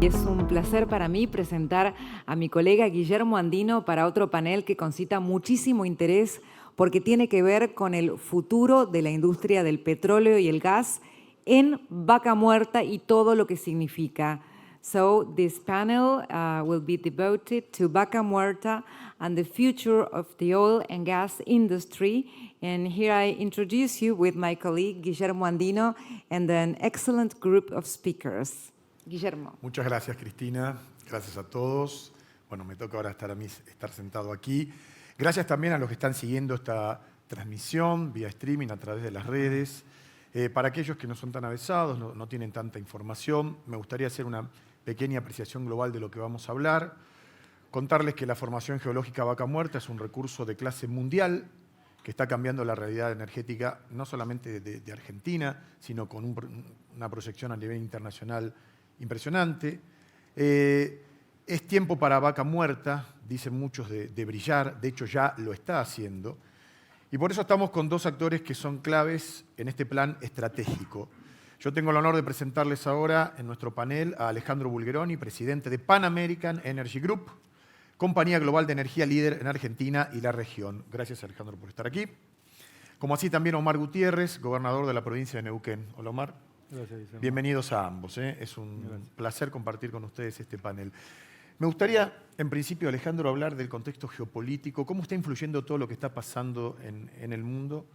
Es un placer para mí presentar a mi colega Guillermo Andino para otro panel que concita muchísimo interés porque tiene que ver con el futuro de la industria del petróleo y el gas en Vaca Muerta y todo lo que significa. So this panel will be devoted to Vaca Muerta and the future of the oil and gas industry. And here I introduce you with my colleague Guillermo Andino and an excellent group of speakers. Guillermo. Muchas gracias, Cristina. Gracias a todos. Bueno, me toca ahora estar sentado aquí. Gracias también a los que están siguiendo esta transmisión vía streaming a través de las redes. Para aquellos que no son tan avesados, no tienen tanta información, me gustaría hacer una pequeña apreciación global de lo que vamos a hablar. Contarles que la formación geológica Vaca Muerta es un recurso de clase mundial que está cambiando la realidad energética no solamente de Argentina, sino con una proyección a nivel internacional impresionante. Es tiempo para Vaca Muerta, dicen muchos, de brillar. De hecho, ya lo está haciendo. Y por eso estamos con dos actores que son claves en este plan estratégico. Yo tengo el honor de presentarles ahora en nuestro panel a Alejandro Bulgeroni, presidente de Pan American Energy Group, compañía global de energía líder en Argentina y la región. Gracias, Alejandro, por estar aquí. Como así también Omar Gutiérrez, gobernador de la provincia de Neuquén. Hola, Omar. Gracias, Guillermo. Bienvenidos a ambos. Es un placer compartir con ustedes este panel. Me gustaría, en principio, Alejandro, hablar del contexto geopolítico, cómo está influyendo todo lo que está pasando en el mundo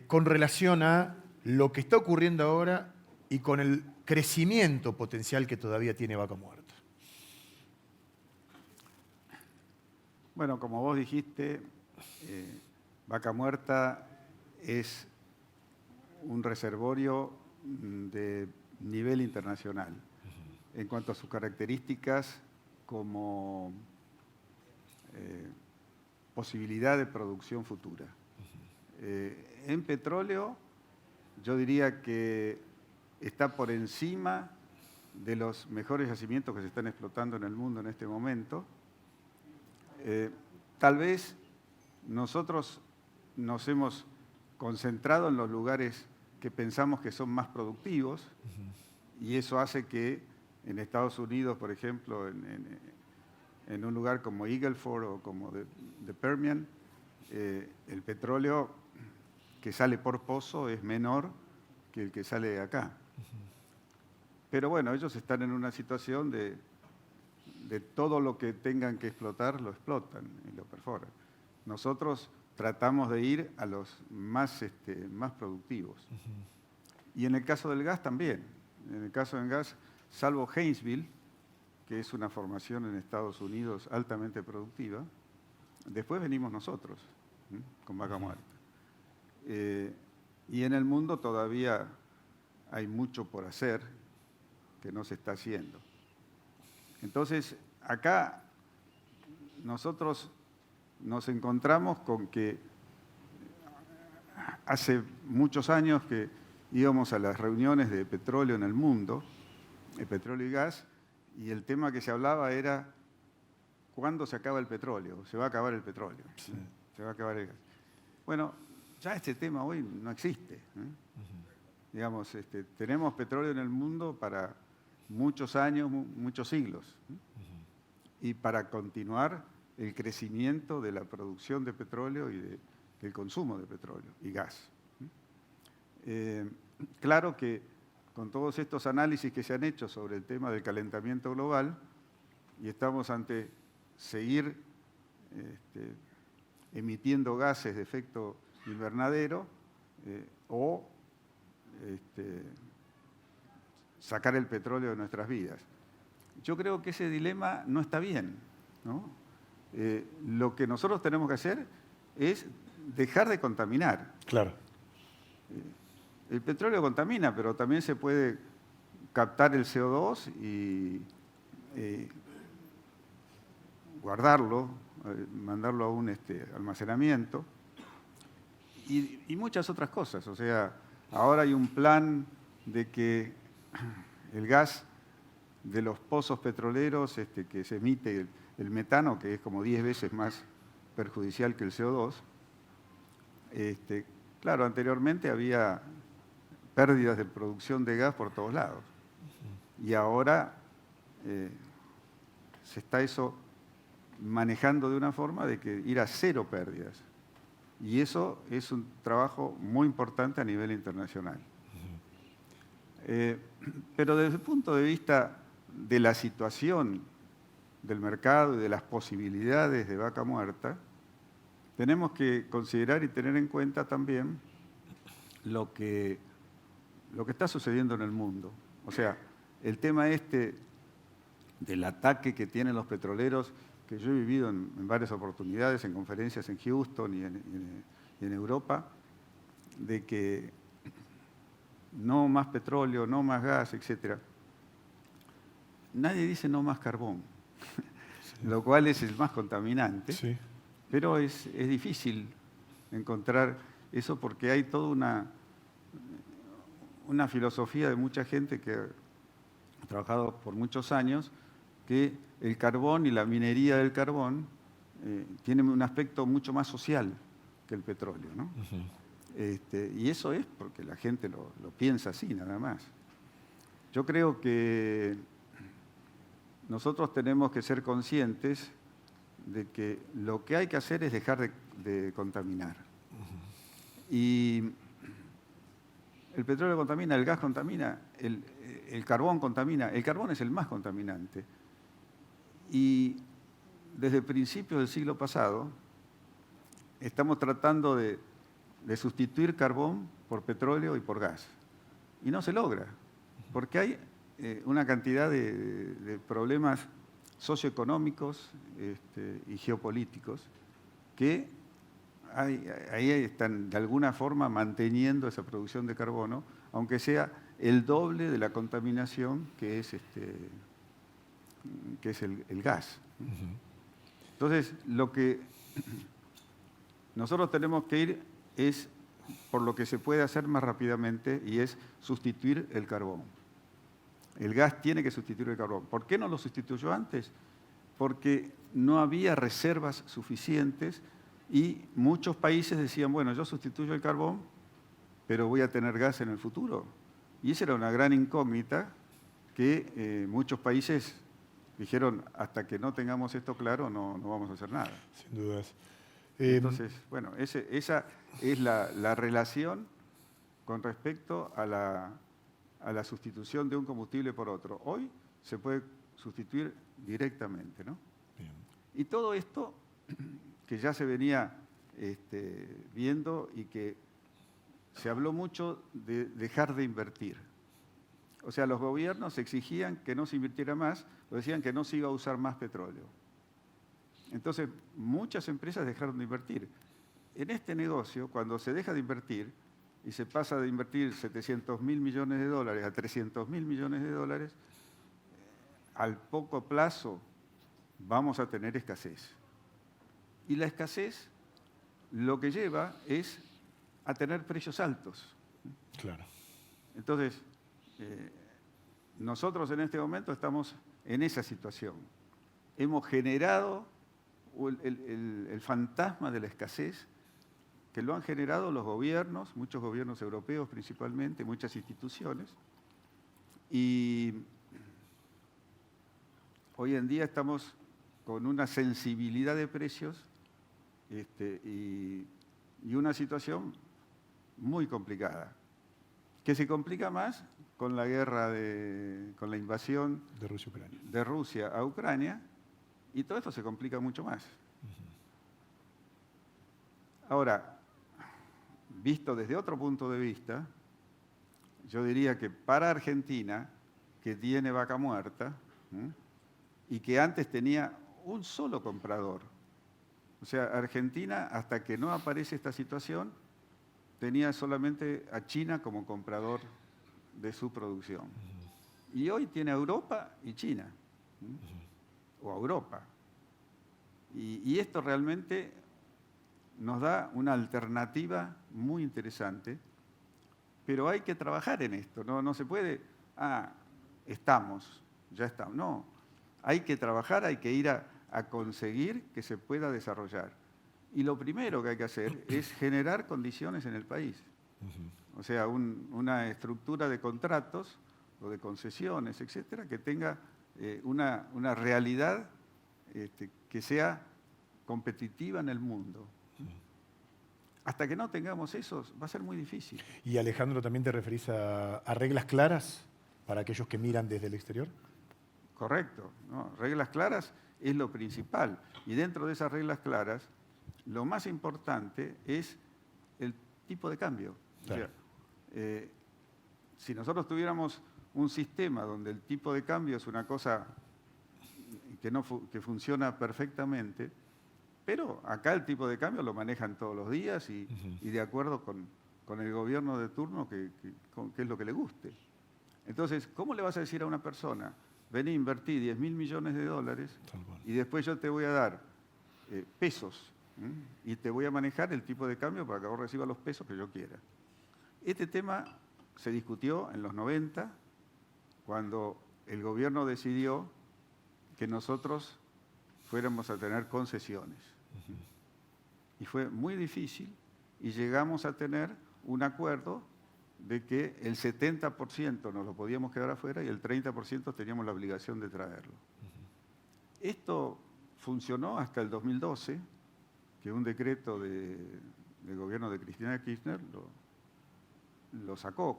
con relación a lo que está ocurriendo ahora y con el crecimiento potencial que todavía tiene Vaca Muerta. Bueno, como vos dijiste, Vaca Muerta es un reservorio de nivel internacional en cuanto a sus características como posibilidad de producción futura. En petróleo, yo diría que está por encima de los mejores yacimientos que se están explotando en el mundo en este momento. Tal vez nosotros nos hemos concentrado en los lugares que pensamos que son más productivos, y eso hace que en Estados Unidos, por ejemplo, en un lugar como Eagle Ford o como The Permian, el petróleo que sale por pozo es menor que el que sale de acá. Pero bueno, ellos están en una situación de todo lo que tengan que explotar, lo explotan y lo perforan. Nosotros tratamos de ir a los más productivos. Y en el caso del gas también. En el caso del gas, salvo Haynesville, que es una formación en Estados Unidos altamente productiva, después venimos nosotros, con Vaca Muerta. Y en el mundo todavía hay mucho por hacer que no se está haciendo. Entonces, acá nosotros nos encontramos con que hace muchos años que íbamos a las reuniones de petróleo en el mundo, de petróleo y gas, y el tema que se hablaba era ¿cuándo se acaba el petróleo? Se va a acabar el petróleo, sí. Se va a acabar el gas. Bueno, ya este tema hoy no existe. Digamos, tenemos petróleo en el mundo para muchos años, muchos siglos, y para continuar el crecimiento de la producción de petróleo y del consumo de petróleo y gas. Claro que con todos estos análisis que se han hecho sobre el tema del calentamiento global, y estamos ante seguir emitiendo gases de efecto invernadero o sacar el petróleo de nuestras vidas. Yo creo que ese dilema no está bien, ¿no? Lo que nosotros tenemos que hacer es dejar de contaminar. Claro. El petróleo contamina, pero también se puede captar el CO2 y guardarlo, mandarlo a un almacenamiento y muchas otras cosas. O sea, ahora hay un plan de que el gas de los pozos petroleros que se emite el metano, que es como 10 veces más perjudicial que el CO2, claro, anteriormente había pérdidas de producción de gas por todos lados. Y ahora se está eso manejando de una forma de que ir a cero pérdidas. Y eso es un trabajo muy importante a nivel internacional. Pero desde el punto de vista de la situación del mercado y de las posibilidades de vaca muerta, tenemos que considerar y tener en cuenta también lo que está sucediendo en el mundo. O sea, el tema este del ataque que tienen los petroleros, que yo he vivido en varias oportunidades, en conferencias en Houston y en Europa, de que no más petróleo, no más gas, etc. Nadie dice no más carbón, sí. Lo cual es el más contaminante, sí. Pero es difícil encontrar eso porque hay toda una filosofía de mucha gente que ha trabajado por muchos años, que el carbón y la minería del carbón tienen un aspecto mucho más social que el petróleo, ¿no? Y eso es porque la gente lo piensa así, nada más. Yo creo que nosotros tenemos que ser conscientes de que lo que hay que hacer es dejar de contaminar. Y el petróleo contamina, el gas contamina, el carbón contamina. El carbón es el más contaminante. Y desde principios del siglo pasado estamos tratando de sustituir carbón por petróleo y por gas. Y no se logra, porque hay una cantidad de problemas socioeconómicos y geopolíticos que ahí están de alguna forma manteniendo esa producción de carbono, aunque sea el doble de la contaminación que es el gas. Entonces, lo que nosotros tenemos que ir es por lo que se puede hacer más rápidamente y es sustituir el carbón. El gas tiene que sustituir el carbón. ¿Por qué no lo sustituyó antes? Porque no había reservas suficientes y muchos países decían, bueno, yo sustituyo el carbón, pero voy a tener gas en el futuro. Y esa era una gran incógnita que muchos países dijeron, hasta que no tengamos esto claro, no vamos a hacer nada. Sin dudas. Entonces, bueno, esa es la relación con respecto a la sustitución de un combustible por otro. Hoy se puede sustituir directamente, ¿no? Bien. Y todo esto que ya se venía viendo y que se habló mucho de dejar de invertir. O sea, los gobiernos exigían que no se invirtiera más, o decían que no se iba a usar más petróleo. Entonces, muchas empresas dejaron de invertir. En este negocio, cuando se deja de invertir y se pasa de invertir 700.000 millones de dólares a 300.000 millones de dólares, al poco plazo vamos a tener escasez. Y la escasez lo que lleva es a tener precios altos. Claro. Entonces, nosotros en este momento estamos en esa situación. Hemos generado el fantasma de la escasez, que lo han generado los gobiernos, muchos gobiernos europeos principalmente, muchas instituciones, y hoy en día estamos con una sensibilidad de precios y una situación muy complicada, que se complica más con la guerra, con la invasión de Rusia a Ucrania, y todo esto se complica mucho más. Ahora, visto desde otro punto de vista, yo diría que para Argentina, que tiene vaca muerta, y que antes tenía un solo comprador, o sea, Argentina, hasta que no aparece esta situación, tenía solamente a China como comprador de su producción. Y hoy tiene a Europa y China, o a Europa. Y esto realmente nos da una alternativa muy interesante, pero hay que trabajar en esto. No se puede, ya estamos. No, hay que trabajar, hay que ir a conseguir que se pueda desarrollar. Y lo primero que hay que hacer es generar condiciones en el país. O sea, una estructura de contratos o de concesiones, etcétera, que tenga una realidad que sea competitiva en el mundo. Hasta que no tengamos eso, va a ser muy difícil. Y Alejandro, ¿también te referís a reglas claras para aquellos que miran desde el exterior? Correcto, ¿no? Reglas claras es lo principal. Y dentro de esas reglas claras, lo más importante es el tipo de cambio. Claro. O sea, si nosotros tuviéramos un sistema donde el tipo de cambio es una cosa que funciona perfectamente, pero acá el tipo de cambio lo manejan todos los días y de acuerdo con el gobierno de turno que es lo que le guste. Entonces, ¿cómo le vas a decir a una persona, vení, invertí 10.000 millones de dólares y después yo te voy a dar pesos y te voy a manejar el tipo de cambio para que vos recibas los pesos que yo quiera? Este tema se discutió en los 90, cuando el gobierno decidió que nosotros fuéramos a tener concesiones. Y fue muy difícil y llegamos a tener un acuerdo de que el 70% nos lo podíamos quedar afuera y el 30% teníamos la obligación de traerlo. Esto funcionó hasta el 2012, que un decreto del gobierno de Cristina Kirchner lo sacó.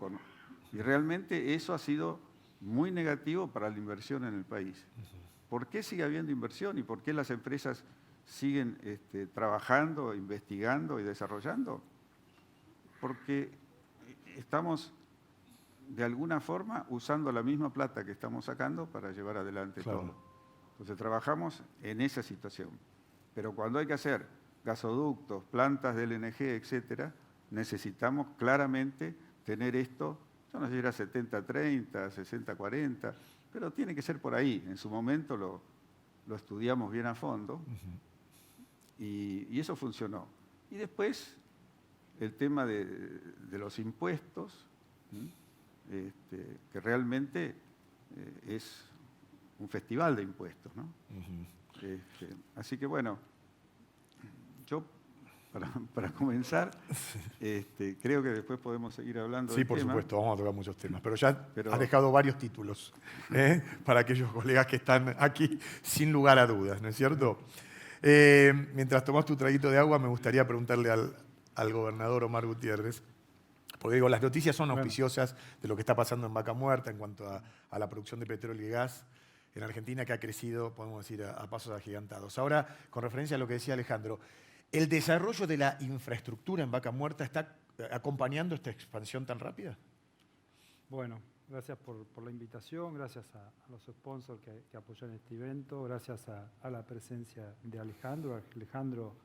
Y realmente eso ha sido muy negativo para la inversión en el país. ¿Por qué sigue habiendo inversión y por qué las empresas siguen trabajando, investigando y desarrollando? Porque estamos, de alguna forma, usando la misma plata que estamos sacando para llevar adelante todo. Entonces trabajamos en esa situación. Pero cuando hay que hacer gasoductos, plantas de LNG, etcétera, necesitamos claramente tener esto, yo no sé si era 70-30, 60-40, pero tiene que ser por ahí. En su momento lo estudiamos bien a fondo y eso funcionó. Y después el tema de los impuestos, que realmente es un festival de impuestos, ¿no? Así que bueno, yo para comenzar, creo que después podemos seguir hablando del tema. Sí, por supuesto, vamos a tocar muchos temas, pero ya has dejado varios títulos para aquellos colegas que están aquí sin lugar a dudas, ¿no es cierto? Mientras tomas tu traguito de agua, me gustaría preguntarle al gobernador Omar Gutiérrez, porque digo, las noticias son auspiciosas de lo que está pasando en Vaca Muerta en cuanto a la producción de petróleo y gas en Argentina, que ha crecido, podemos decir, a pasos agigantados. Ahora, con referencia a lo que decía Alejandro, ¿el desarrollo de la infraestructura en Vaca Muerta está acompañando esta expansión tan rápida? Bueno, gracias por la invitación, gracias a los sponsors que apoyan este evento, gracias a la presencia de Alejandro. Alejandro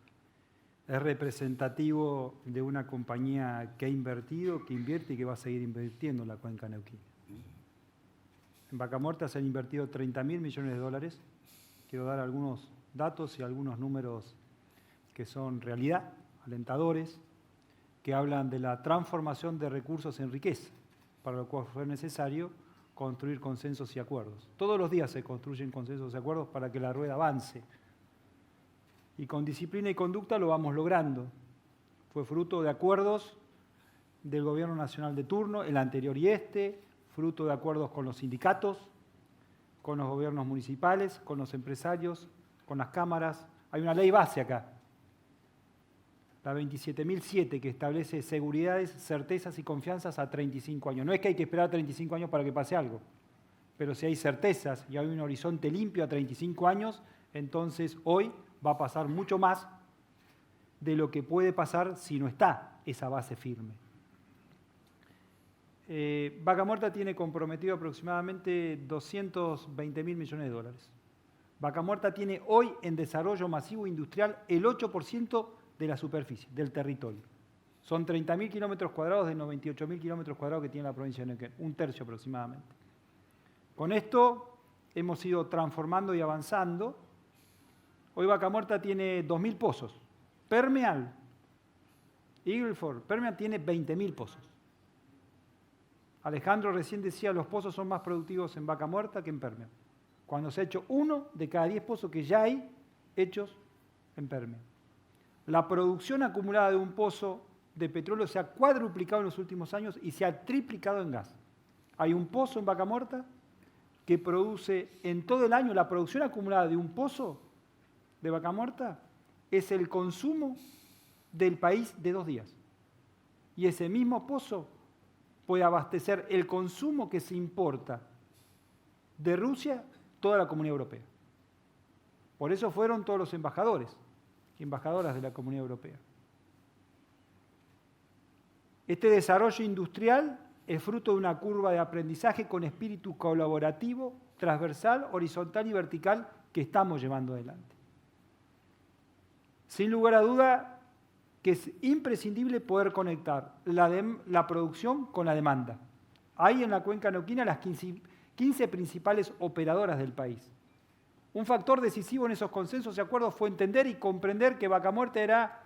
es representativo de una compañía que ha invertido, que invierte y que va a seguir invirtiendo en la cuenca neuquina. En Vaca Muerta se han invertido 30.000 millones de dólares. Quiero dar algunos datos y algunos números que son realidad, alentadores, que hablan de la transformación de recursos en riqueza, para lo cual fue necesario construir consensos y acuerdos. Todos los días se construyen consensos y acuerdos para que la rueda avance. Y con disciplina y conducta lo vamos logrando. Fue fruto de acuerdos del Gobierno Nacional de turno, el anterior y fruto de acuerdos con los sindicatos, con los gobiernos municipales, con los empresarios, con las cámaras. Hay una ley base acá, la 27.007, que establece seguridades, certezas y confianzas a 35 años. No es que hay que esperar 35 años para que pase algo, pero si hay certezas y hay un horizonte limpio a 35 años, entonces hoy va a pasar mucho más de lo que puede pasar si no está esa base firme. Vaca Muerta tiene comprometido aproximadamente 220.000 millones de dólares. Vaca Muerta tiene hoy en desarrollo masivo industrial el 8% de la superficie, del territorio. Son 30.000 kilómetros cuadrados de 98.000 kilómetros cuadrados que tiene la provincia de Neuquén, un tercio aproximadamente. Con esto hemos ido transformando y avanzando. Hoy Vaca Muerta tiene 2.000 pozos. Permeal, Eagleford, Permeal tiene 20.000 pozos. Alejandro recién decía, los pozos son más productivos en Vaca Muerta que en Permeal. Cuando se ha hecho 1 de cada 10 pozos que ya hay hechos en Permeal. La producción acumulada de un pozo de petróleo se ha cuadruplicado en los últimos años y se ha triplicado en gas. Hay un pozo en Vaca Muerta que produce en todo el año la producción acumulada de un pozo de vaca muerta es el consumo del país de 2 días. Y ese mismo pozo puede abastecer el consumo que se importa de Rusia toda la Comunidad Europea. Por eso fueron todos los embajadores y embajadoras de la Comunidad Europea. Este desarrollo industrial es fruto de una curva de aprendizaje con espíritu colaborativo, transversal, horizontal y vertical que estamos llevando adelante. Sin lugar a duda que es imprescindible poder conectar la producción con la demanda. Hay en la cuenca neuquina las 15 principales operadoras del país. Un factor decisivo en esos consensos y acuerdos fue entender y comprender que Vaca Muerta era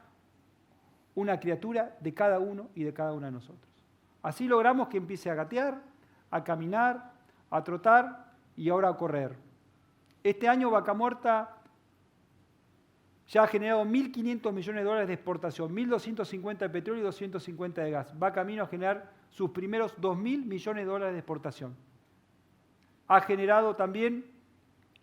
una criatura de cada uno y de cada una de nosotros. Así logramos que empiece a gatear, a caminar, a trotar y ahora a correr. Este año Vaca Muerta ya ha generado 1.500 millones de dólares de exportación, 1.250 de petróleo y 250 de gas. Va camino a generar sus primeros 2.000 millones de dólares de exportación. Ha generado también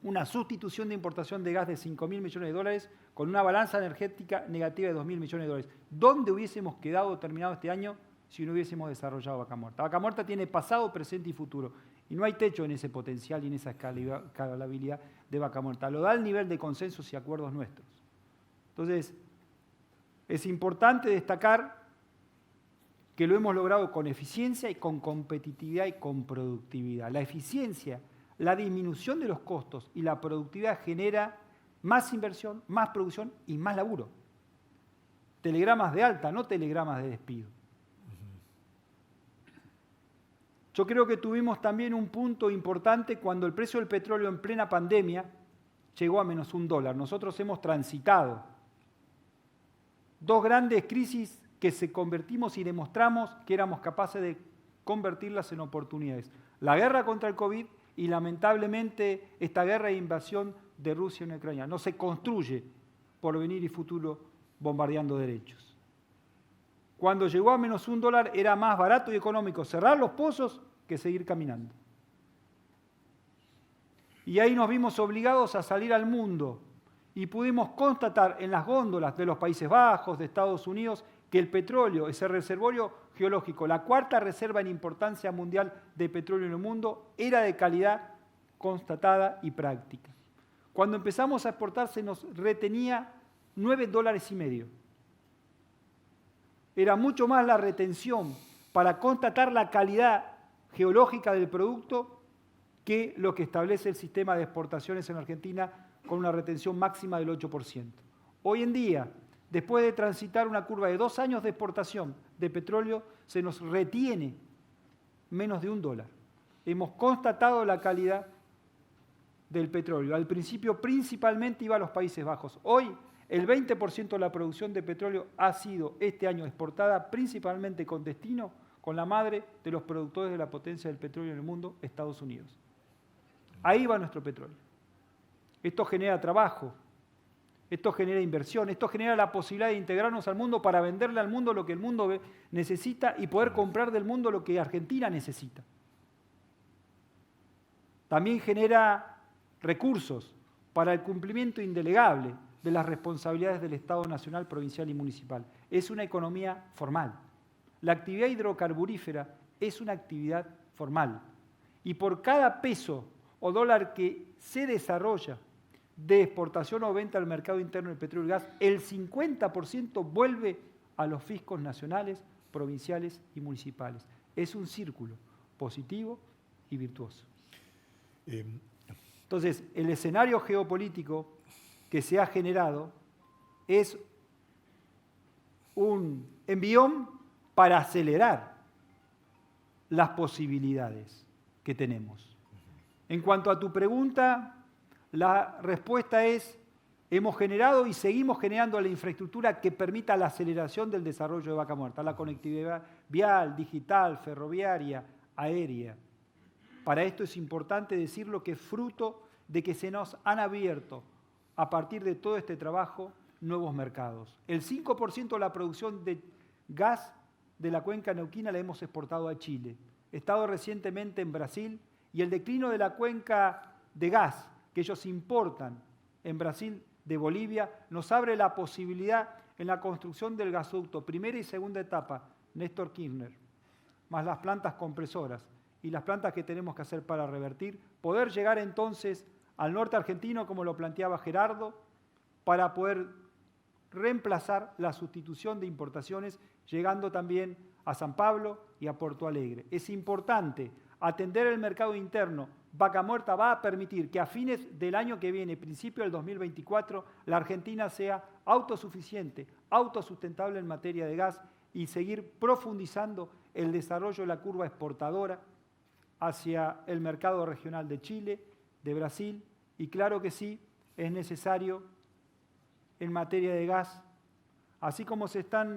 una sustitución de importación de gas de 5.000 millones de dólares con una balanza energética negativa de 2.000 millones de dólares. ¿Dónde hubiésemos quedado terminado este año si no hubiésemos desarrollado Vaca Muerta? Vaca Muerta tiene pasado, presente y futuro. Y no hay techo en ese potencial y en esa escalabilidad de Vaca Muerta. Lo da el nivel de consensos y acuerdos nuestros. Entonces, es importante destacar que lo hemos logrado con eficiencia y con competitividad y con productividad. La eficiencia, la disminución de los costos y la productividad genera más inversión, más producción y más laburo. Telegramas de alta, no telegramas de despido. Yo creo que tuvimos también un punto importante cuando el precio del petróleo en plena pandemia llegó a menos $1. Nosotros hemos transitado 2 grandes crisis que se convertimos y demostramos que éramos capaces de convertirlas en oportunidades. La guerra contra el COVID y lamentablemente esta guerra de invasión de Rusia en Ucrania. No se construye porvenir y futuro bombardeando derechos. Cuando llegó a menos $1 era más barato y económico cerrar los pozos que seguir caminando. Y ahí nos vimos obligados a salir al mundo y pudimos constatar en las góndolas de los Países Bajos, de Estados Unidos, que el petróleo, ese reservorio geológico, la 4ª reserva en importancia mundial de petróleo en el mundo, era de calidad constatada y práctica. Cuando empezamos a exportar se nos retenía $9,50. Era mucho más la retención para constatar la calidad geológica del producto que lo que establece el sistema de exportaciones en Argentina con una retención máxima del 8%. Hoy en día, después de transitar una curva de 2 años de exportación de petróleo, se nos retiene menos de $1. Hemos constatado la calidad del petróleo. Al principio principalmente iba a los Países Bajos. Hoy el 20% de la producción de petróleo ha sido este año exportada principalmente con destino con la madre de los productores de la potencia del petróleo en el mundo, Estados Unidos. Ahí va nuestro petróleo. Esto genera trabajo, esto genera inversión, esto genera la posibilidad de integrarnos al mundo para venderle al mundo lo que el mundo necesita y poder comprar del mundo lo que Argentina necesita. También genera recursos para el cumplimiento indelegable de las responsabilidades del Estado nacional, provincial y municipal. Es una economía formal. La actividad hidrocarburífera es una actividad formal. Y por cada peso o dólar que se desarrolla de exportación o venta al mercado interno del petróleo y gas, el 50% vuelve a los fiscos nacionales, provinciales y municipales. Es un círculo positivo y virtuoso. Entonces, el escenario geopolítico que se ha generado es un envión para acelerar las posibilidades que tenemos. En cuanto a tu pregunta, la respuesta es, hemos generado y seguimos generando la infraestructura que permita la aceleración del desarrollo de Vaca Muerta, la conectividad vial, digital, ferroviaria, aérea. Para esto es importante decirlo que es fruto de que se nos han abierto, a partir de todo este trabajo, nuevos mercados. El 5% de la producción de gas de la cuenca neuquina la hemos exportado a Chile. He estado recientemente en Brasil y el declino de la cuenca de gas que ellos importan en Brasil de Bolivia nos abre la posibilidad en la construcción del gasoducto, primera y segunda etapa, Néstor Kirchner, más las plantas compresoras y las plantas que tenemos que hacer para revertir, poder llegar entonces al norte argentino, como lo planteaba Gerardo, para poder reemplazar la sustitución de importaciones, llegando también a San Pablo y a Porto Alegre. Es importante atender el mercado interno. Vaca Muerta va a permitir que a fines del año que viene, principio del 2024, la Argentina sea autosuficiente, autosustentable en materia de gas y seguir profundizando el desarrollo de la curva exportadora hacia el mercado regional de Chile, de Brasil, y claro que sí, es necesario en materia de gas, así como se está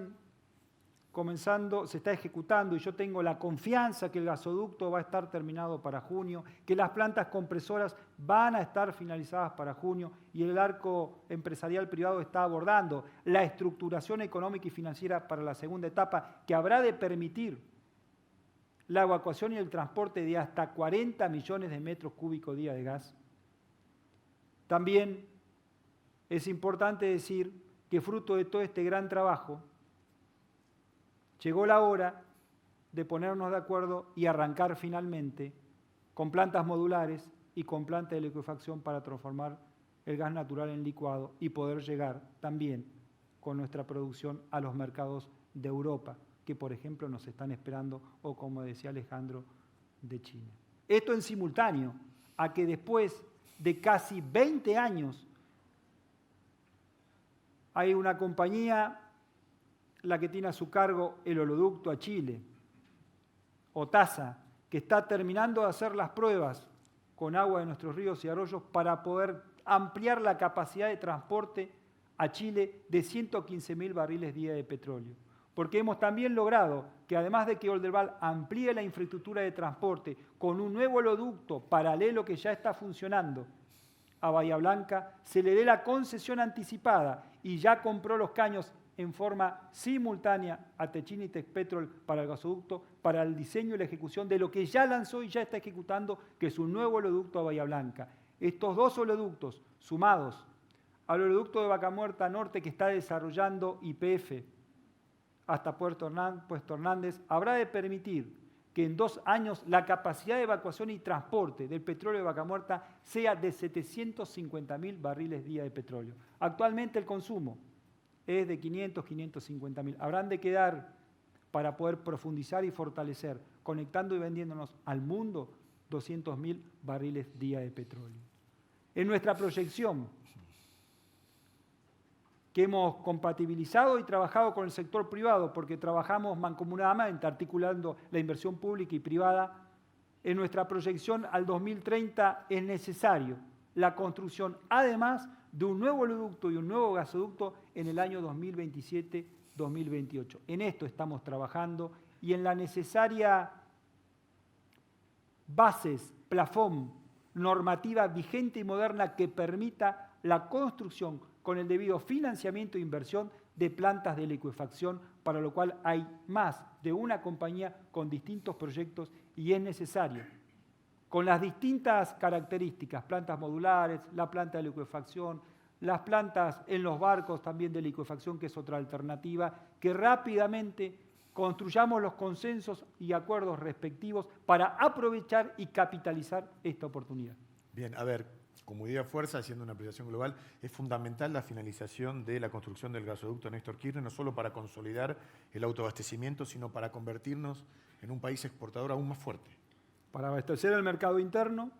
ejecutando, y yo tengo la confianza que el gasoducto va a estar terminado para junio, que las plantas compresoras van a estar finalizadas para junio, y el arco empresarial privado está abordando la estructuración económica y financiera para la segunda etapa, que habrá de permitir la evacuación y el transporte de hasta 40 millones de metros cúbicos día de gas. También es importante decir que fruto de todo este gran trabajo, llegó la hora de ponernos de acuerdo y arrancar finalmente con plantas modulares y con plantas de liquefacción para transformar el gas natural en licuado y poder llegar también con nuestra producción a los mercados de Europa, que por ejemplo nos están esperando, o como decía Alejandro, de China. Esto en simultáneo a que después de casi 20 años hay una compañía, la que tiene a su cargo el oleoducto a Chile, OTASA, que está terminando de hacer las pruebas con agua de nuestros ríos y arroyos para poder ampliar la capacidad de transporte a Chile de 115.000 barriles día de petróleo. Porque hemos también logrado que además de que Oldelval amplíe la infraestructura de transporte con un nuevo oleoducto paralelo que ya está funcionando a Bahía Blanca, se le dé la concesión anticipada y ya compró los caños en forma simultánea a Techin y Texpetrol para el gasoducto, para el diseño y la ejecución de lo que ya lanzó y ya está ejecutando, que es un nuevo oleoducto a Bahía Blanca. Estos dos oleoductos, sumados al oleoducto de Vaca Muerta Norte que está desarrollando YPF hasta Puerto Hernández, habrá de permitir que en 2 años la capacidad de evacuación y transporte del petróleo de Vaca Muerta sea de 750.000 barriles día de petróleo. Actualmente el consumo es de 550.000. Habrán de quedar, para poder profundizar y fortalecer, conectando y vendiéndonos al mundo, 200.000 barriles día de petróleo. En nuestra proyección, que hemos compatibilizado y trabajado con el sector privado, porque trabajamos mancomunadamente, articulando la inversión pública y privada, en nuestra proyección al 2030 es necesario la construcción, además de un nuevo oleoducto y un nuevo gasoducto en el año 2027-2028. En esto estamos trabajando y en la necesaria bases, plafón, normativa vigente y moderna que permita la construcción con el debido financiamiento e inversión de plantas de liquefacción, para lo cual hay más de una compañía con distintos proyectos y es necesario, con las distintas características, plantas modulares, la planta de liquefacción, las plantas en los barcos también de liquefacción, que es otra alternativa, que rápidamente construyamos los consensos y acuerdos respectivos para aprovechar y capitalizar esta oportunidad. Bien, a ver, como idea fuerza, haciendo una apreciación global, es fundamental la finalización de la construcción del gasoducto Néstor Kirchner, no solo para consolidar el autoabastecimiento, sino para convertirnos en un país exportador aún más fuerte. Para abastecer el mercado interno,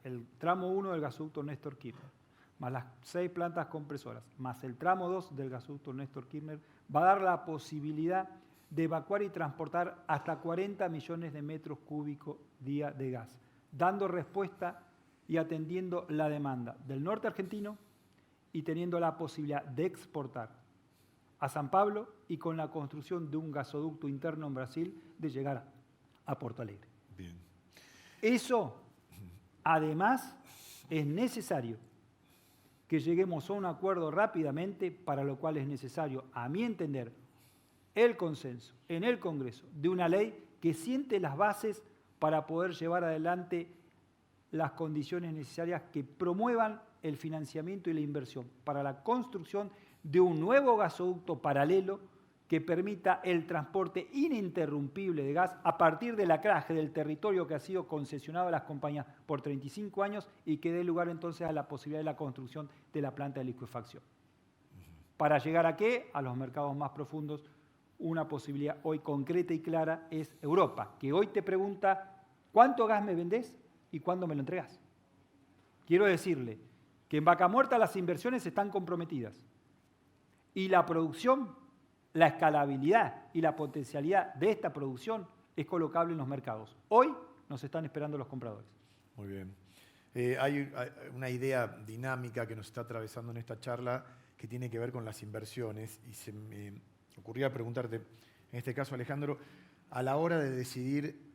el tramo 1 del gasoducto Néstor Kirchner, más las 6 plantas compresoras, más el tramo 2 del gasoducto Néstor Kirchner, va a dar la posibilidad de evacuar y transportar hasta 40 millones de metros cúbicos día de gas, dando respuesta y atendiendo la demanda del norte argentino y teniendo la posibilidad de exportar a San Pablo y con la construcción de un gasoducto interno en Brasil de llegar a Porto Alegre. Bien. Eso, además, es necesario que lleguemos a un acuerdo rápidamente, para lo cual es necesario, a mi entender, el consenso en el Congreso de una ley que siente las bases para poder llevar adelante las condiciones necesarias que promuevan el financiamiento y la inversión para la construcción de un nuevo gasoducto paralelo que permita el transporte ininterrumpible de gas a partir del anclaje del territorio que ha sido concesionado a las compañías por 35 años y que dé lugar entonces a la posibilidad de la construcción de la planta de liquefacción. ¿Para llegar a qué? A los mercados más profundos. Una posibilidad hoy concreta y clara es Europa, que hoy te pregunta ¿cuánto gas me vendés y cuándo me lo entregás? Quiero decirle que en Vaca Muerta las inversiones están comprometidas y la producción, la escalabilidad y la potencialidad de esta producción es colocable en los mercados. Hoy nos están esperando los compradores. Muy bien. Hay una idea dinámica que nos está atravesando en esta charla que tiene que ver con las inversiones y se me ocurría preguntarte, en este caso Alejandro, a la hora de decidir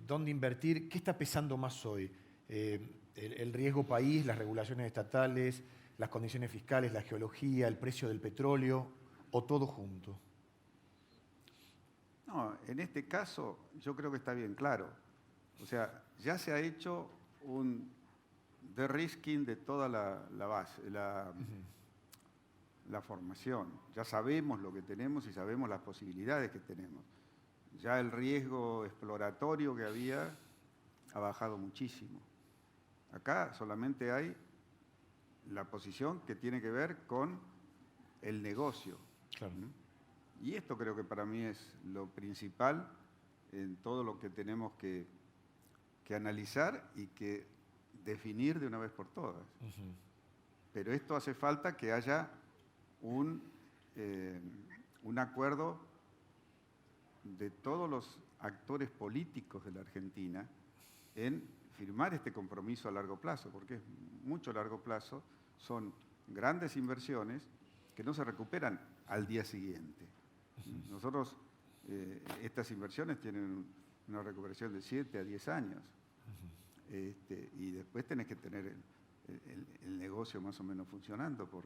dónde invertir, ¿qué está pesando más hoy? El riesgo país, las regulaciones estatales, las condiciones fiscales, la geología, el precio del petróleo, o todo junto. No, en este caso yo creo que está bien claro. O sea, ya se ha hecho un de-risking de toda la base, la formación. Ya sabemos lo que tenemos y sabemos las posibilidades que tenemos. Ya el riesgo exploratorio que había ha bajado muchísimo. Acá solamente hay la posición que tiene que ver con el negocio. Claro. Y esto creo que para mí es lo principal en todo lo que tenemos que analizar y que definir de una vez por todas. Pero esto hace falta que haya un acuerdo de todos los actores políticos de la Argentina en firmar este compromiso a largo plazo, porque es mucho largo plazo, son grandes inversiones que no se recuperan al día siguiente. Nosotros, estas inversiones tienen una recuperación de 7 a 10 años. Y después tenés que tener el negocio más o menos funcionando por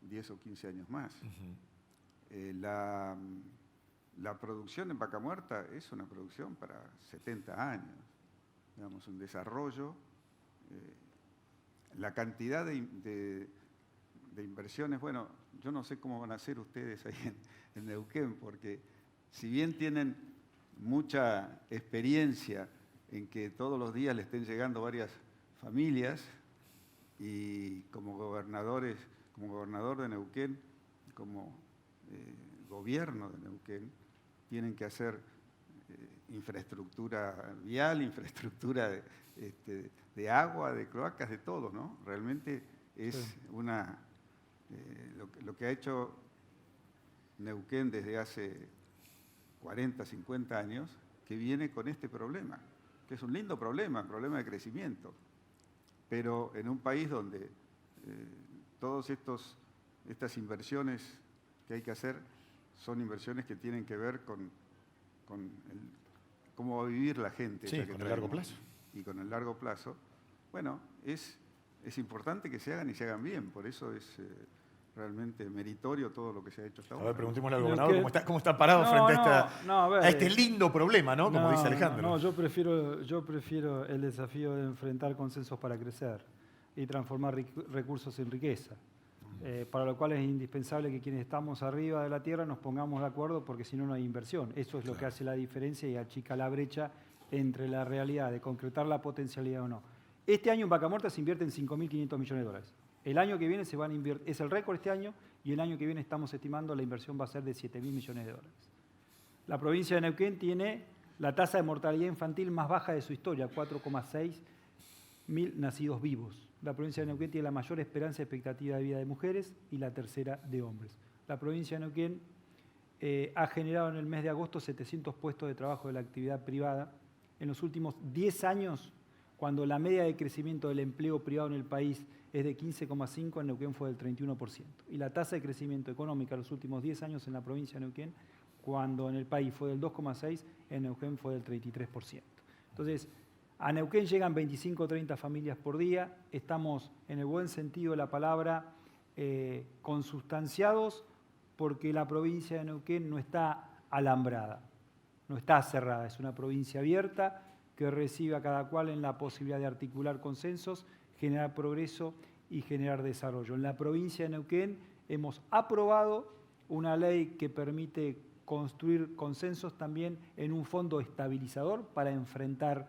10 o 15 años más. La producción en Vaca Muerta es una producción para 70 años. Digamos, un desarrollo. La cantidad de inversiones, bueno, yo no sé cómo van a hacer ustedes ahí en Neuquén, porque si bien tienen mucha experiencia en que todos los días le estén llegando varias familias, y como gobernador de Neuquén, como gobierno de Neuquén, tienen que hacer infraestructura vial, infraestructura de agua, de cloacas, de todo, ¿no? Realmente es lo que ha hecho Neuquén desde hace 40, 50 años, que viene con este problema, que es un lindo problema, un problema de crecimiento, pero en un país donde todas estas inversiones que hay que hacer son inversiones que tienen que ver con cómo va a vivir la gente. Sí, con el largo plazo. Y con el largo plazo, bueno, es importante que se hagan y se hagan bien, por eso es realmente meritorio todo lo que se ha hecho hasta ahora. A ver, preguntémosle al gobernador cómo está parado frente a este lindo problema, ¿no? Como dice Alejandro. No, yo prefiero el desafío de enfrentar consensos para crecer y transformar recursos en riqueza. Para lo cual es indispensable que quienes estamos arriba de la tierra nos pongamos de acuerdo, porque si no, no hay inversión. Eso es lo que hace la diferencia y achica la brecha entre la realidad de concretar la potencialidad o no. Este año en Vaca Muerta se invierten 5.500 millones de dólares. El año que viene se van a invertir, es el récord este año, y el año que viene estamos estimando la inversión va a ser de 7.000 millones de dólares. La provincia de Neuquén tiene la tasa de mortalidad infantil más baja de su historia, 4,6 mil nacidos vivos. La provincia de Neuquén tiene la mayor esperanza y expectativa de vida de mujeres y la tercera de hombres. La provincia de Neuquén ha generado en el mes de agosto 700 puestos de trabajo de la actividad privada. En los últimos 10 años, cuando la media de crecimiento del empleo privado en el país es de 15,5, en Neuquén fue del 31%. Y la tasa de crecimiento económica en los últimos 10 años en la provincia de Neuquén, cuando en el país fue del 2,6, en Neuquén fue del 33%. Entonces, a Neuquén llegan 25 o 30 familias por día. Estamos, en el buen sentido de la palabra, consustanciados, porque la provincia de Neuquén no está alambrada, no está cerrada. Es una provincia abierta, que recibe a cada cual en la posibilidad de articular consensos, generar progreso y generar desarrollo. En la provincia de Neuquén hemos aprobado una ley que permite construir consensos también en un fondo estabilizador para enfrentar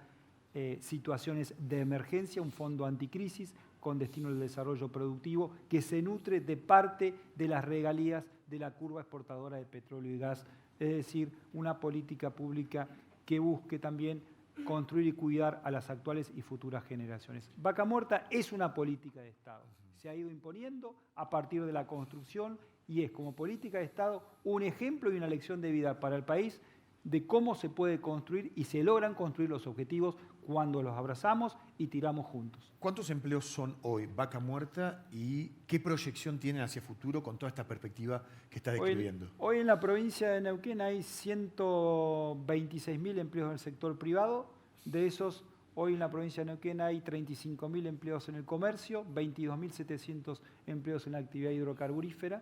situaciones de emergencia, un fondo anticrisis con destino al desarrollo productivo que se nutre de parte de las regalías de la curva exportadora de petróleo y gas, es decir, una política pública que busque también construir y cuidar a las actuales y futuras generaciones. Vaca Muerta es una política de Estado. Se ha ido imponiendo a partir de la construcción y es como política de Estado un ejemplo y una lección de vida para el país de cómo se puede construir y se logran construir los objetivos cuando los abrazamos y tiramos juntos. ¿Cuántos empleos son hoy Vaca Muerta y qué proyección tienen hacia futuro con toda esta perspectiva que está describiendo? Hoy en la provincia de Neuquén hay 126.000 empleos en el sector privado. De esos, hoy en la provincia de Neuquén hay 35.000 empleos en el comercio, 22.700 empleos en la actividad hidrocarburífera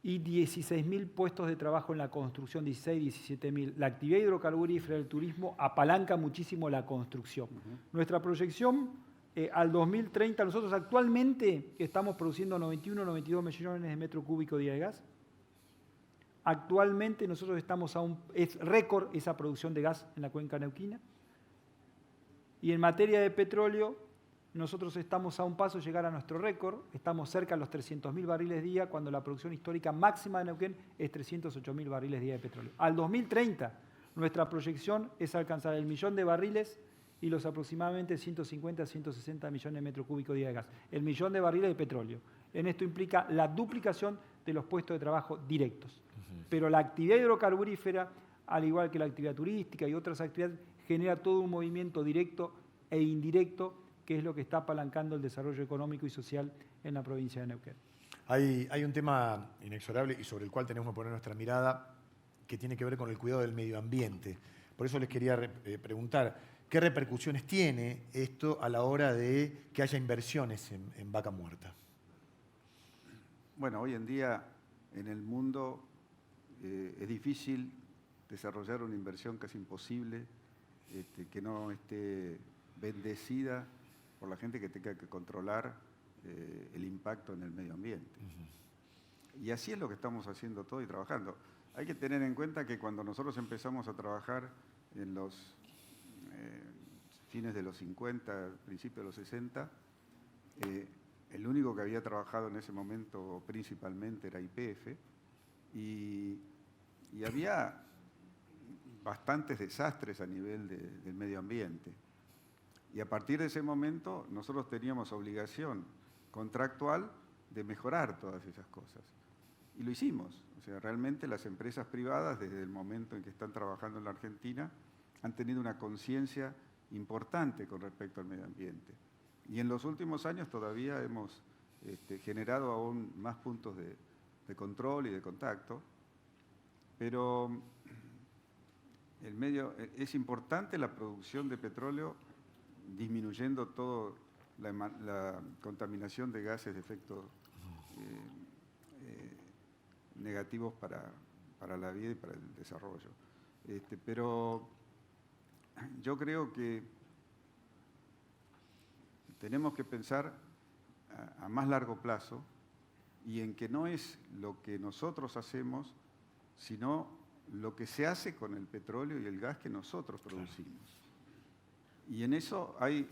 y 16.000 puestos de trabajo en la construcción, 17.000. La actividad hidrocarburífera del turismo apalanca muchísimo la construcción. Nuestra proyección al 2030, nosotros actualmente estamos produciendo 91, 92 millones de metros cúbicos día de gas. Actualmente nosotros estamos es récord esa producción de gas en la cuenca neuquina. Y en materia de petróleo, nosotros estamos a un paso de llegar a nuestro récord, estamos cerca de los 300.000 barriles día, cuando la producción histórica máxima de Neuquén es 308.000 barriles día de petróleo. Al 2030, nuestra proyección es alcanzar el 1.000.000 de barriles y los aproximadamente 150 a 160 millones de metros cúbicos día de gas. El 1.000.000 de barriles de petróleo. En esto implica la duplicación de los puestos de trabajo directos. Pero la actividad hidrocarburífera, al igual que la actividad turística y otras actividades, genera todo un movimiento directo e indirecto que es lo que está apalancando el desarrollo económico y social en la provincia de Neuquén. Hay un tema inexorable y sobre el cual tenemos que poner nuestra mirada que tiene que ver con el cuidado del medio ambiente. Por eso les quería preguntar, ¿qué repercusiones tiene esto a la hora de que haya inversiones en Vaca Muerta? Bueno, hoy en día en el mundo es difícil desarrollar una inversión casi imposible, que no esté bendecida por la gente que tenga que controlar el impacto en el medio ambiente. Y así es lo que estamos haciendo todo y trabajando. Hay que tener en cuenta que cuando nosotros empezamos a trabajar en los fines de los 50, principios de los 60, el único que había trabajado en ese momento principalmente era YPF y había bastantes desastres a nivel del medio ambiente. Y a partir de ese momento nosotros teníamos obligación contractual de mejorar todas esas cosas. Y lo hicimos. O sea, realmente las empresas privadas, desde el momento en que están trabajando en la Argentina, han tenido una conciencia importante con respecto al medio ambiente. Y en los últimos años todavía hemos generado aún más puntos de control y de contacto. Pero es importante la producción de petróleo disminuyendo toda la contaminación de gases de efecto negativos para la vida y para el desarrollo. Pero yo creo que tenemos que pensar a más largo plazo y en que no es lo que nosotros hacemos, sino lo que se hace con el petróleo y el gas que nosotros producimos. Y en eso hay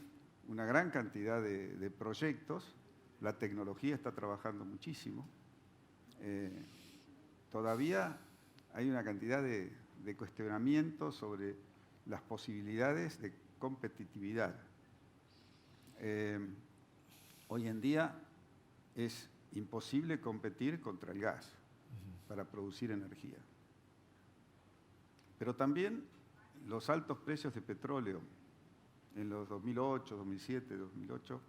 una gran cantidad de proyectos, la tecnología está trabajando muchísimo. Todavía hay una cantidad de cuestionamientos sobre las posibilidades de competitividad. Hoy en día es imposible competir contra el gas para producir energía. Pero también los altos precios de petróleo en los 2008, 2007, 2008,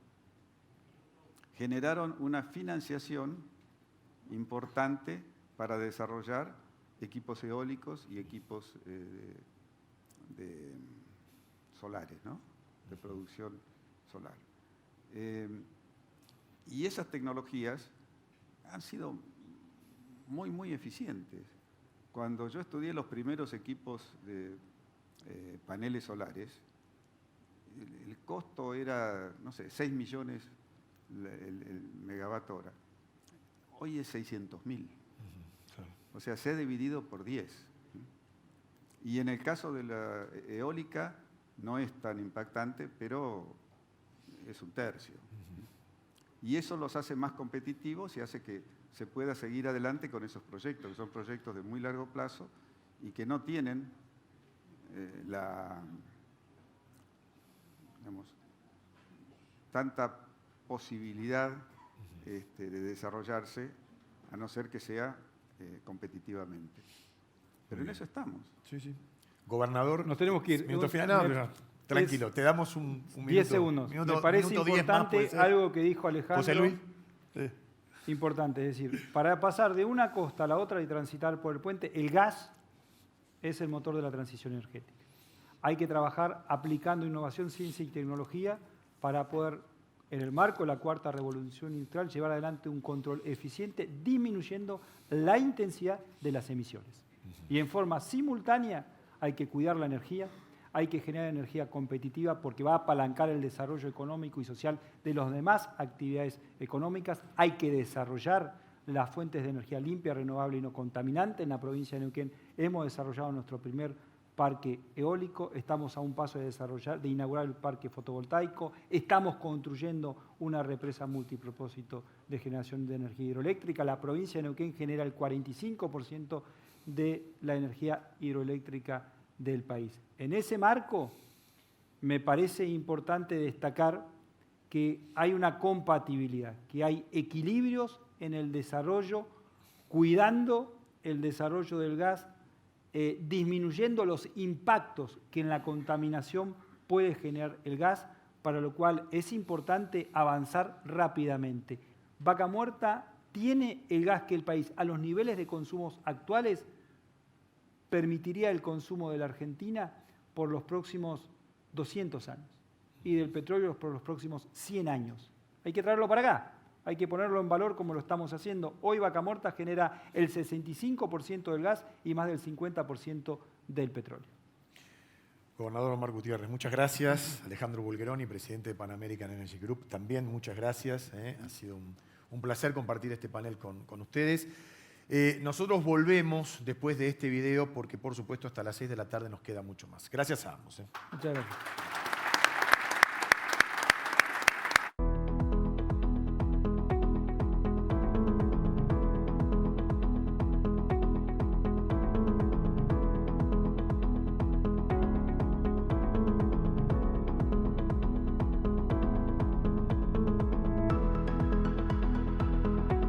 generaron una financiación importante para desarrollar equipos eólicos y equipos solares, ¿no? De producción solar. Y esas tecnologías han sido muy, muy eficientes. Cuando yo estudié los primeros equipos paneles solares, el costo era, no sé, 6 millones el megavatio hora. Hoy es 600.000. O sea, se ha dividido por 10. Y en el caso de la eólica no es tan impactante, pero es un tercio. Y eso los hace más competitivos y hace que se pueda seguir adelante con esos proyectos, que son proyectos de muy largo plazo y que no tienen tanta posibilidad de desarrollarse, a no ser que sea competitivamente. Pero en eso estamos. Sí, sí. Gobernador, Nos tenemos que ir. Minuto final. No, pero tranquilo, te damos un minuto. 10 segundos. Me parece minuto 10 más, importante puede ser. algo que dijo Alejandro. José Luis. Sí. Importante, es decir, para pasar de una costa a la otra y transitar por el puente, el gas es el motor de la transición energética. Hay que trabajar aplicando innovación, ciencia y tecnología para poder, en el marco de la cuarta revolución industrial, llevar adelante un control eficiente, disminuyendo la intensidad de las emisiones. Y en forma simultánea hay que cuidar la energía, hay que generar energía competitiva porque va a apalancar el desarrollo económico y social de las demás actividades económicas, hay que desarrollar las fuentes de energía limpia, renovable y no contaminante. En la provincia de Neuquén hemos desarrollado nuestro primer parque eólico, estamos a un paso de inaugurar el parque fotovoltaico, estamos construyendo una represa multipropósito de generación de energía hidroeléctrica. La provincia de Neuquén genera el 45% de la energía hidroeléctrica del país. En ese marco, me parece importante destacar que hay una compatibilidad, que hay equilibrios en el desarrollo, cuidando el desarrollo del gas, disminuyendo los impactos que en la contaminación puede generar el gas, para lo cual es importante avanzar rápidamente. Vaca Muerta tiene el gas que el país, a los niveles de consumos actuales, permitiría el consumo de la Argentina por los próximos 200 años y del petróleo por los próximos 100 años. Hay que traerlo para acá, hay que ponerlo en valor como lo estamos haciendo. Hoy Vaca Muerta genera el 65% del gas y más del 50% del petróleo. Gobernador Omar Gutiérrez, muchas gracias. Alejandro Bulgeroni, presidente de Pan American Energy Group, también muchas gracias. Ha sido un placer compartir este panel con ustedes. Nosotros volvemos después de este video porque, por supuesto, hasta las 6 de la tarde nos queda mucho más. Gracias a ambos. Muchas gracias.